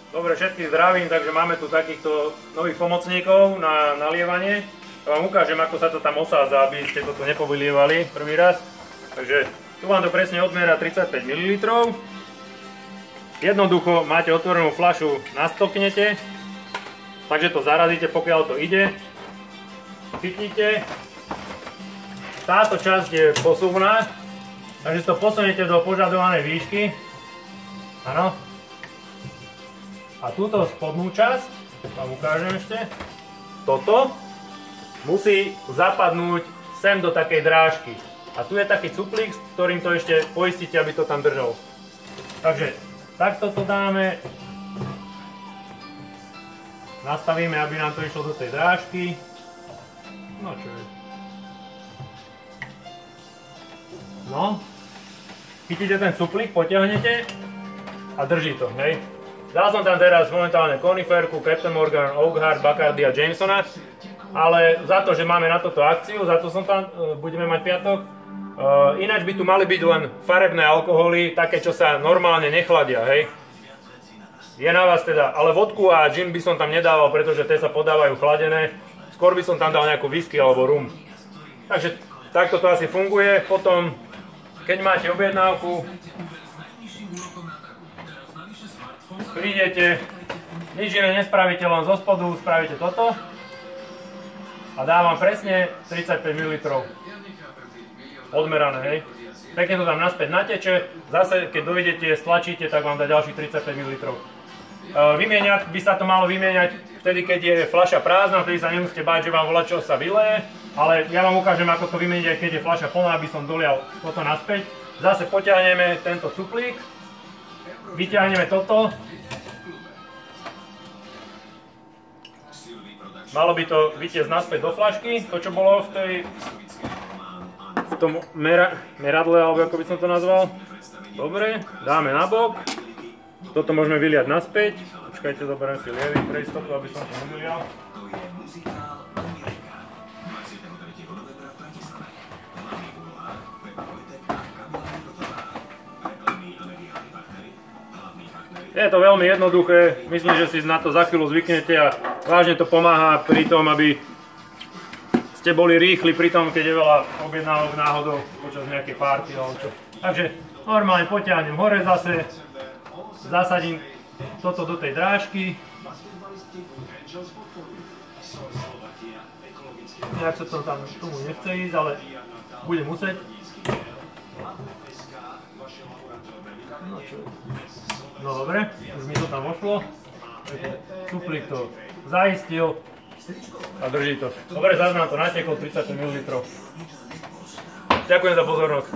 Dobre, všetkých zdravím, takže máme tu takýchto nových pomocníkov na nalievanie. Ja vám ukážem, ako sa to tam osádza, aby ste to tu nepovylievali prvý raz. Takže tu vám to presne odmiera 35 ml. Jednoducho máte otvorenú fľašu, nastoknete, takže to zarazíte, pokiaľ to ide. Chytnite. Táto časť je posuvná, takže to posuniete do požadovanej výšky. Áno. A túto spodnú časť, vám ukážem ešte, toto musí zapadnúť sem do takej drážky. A tu je taký cuplík, s ktorým to ešte poistíte, aby to tam držalo. Takže takto to dáme. Nastavíme, aby nám to išlo do tej drážky. No čo je. No. Chytíte ten cuplík, potiahnete a drží to, hej. Dal som tam teraz momentálne Coniferku, Captain Morgan, Oakhart, Bacardi a Jamesona, ale za to, že máme na toto akciu, za to som tam, budeme mať piatok. Ináč by tu mali byť len farebné alkoholy, také, čo sa normálne nechladia, hej. Je na vás teda, ale vodku a gin by som tam nedával, pretože tie sa podávajú chladené. Skôr by som tam dal nejakú whisky alebo rum. Takže takto to asi funguje. Potom, keď máte objednávku, prídete, nič iné nespravíte, len zo spodu spravíte toto a dávam presne 35 ml odmerané, hej. Pekne to tam naspäť nateče, zase keď dojdete, stlačíte, tak vám dá ďalších 35 ml. Vymieňať by sa to malo vymieňať vtedy, keď je fľaša prázdna, vtedy sa nemusíte báť, že vám volačo sa vyleje, ale ja vám ukážem, ako to vymeniť, aj keď je fľaša plná, aby som dolial toto naspäť. Zase potiahneme tento cuplík, vyťahneme toto. Malo by to vytiesť naspäť do fľašky, to čo bolo v tom meradle, alebo ako by som to nazval. Dobre, dáme na bok. Toto môžeme vyliať naspäť. Počkajte, zoberiem si lievý pre istotu, aby som to nevylial. Je to veľmi jednoduché, myslím, že si na to za chvíľu zvyknete a vážne to pomáha pri tom, aby ste boli rýchli pri tom, keď je veľa objednávok náhodou počas nejakej party alebo čo. Takže normálne potiahnem hore zase, zasadím toto do tej drážky. Nejak sa to tam tomu nechce ísť, ale bude musieť. No čo? No dobre, už mi to tam vošlo. Cuplík to zaistil a drží to. Dobre, zase nám to nateklo 35 ml. Ďakujem za pozornosť.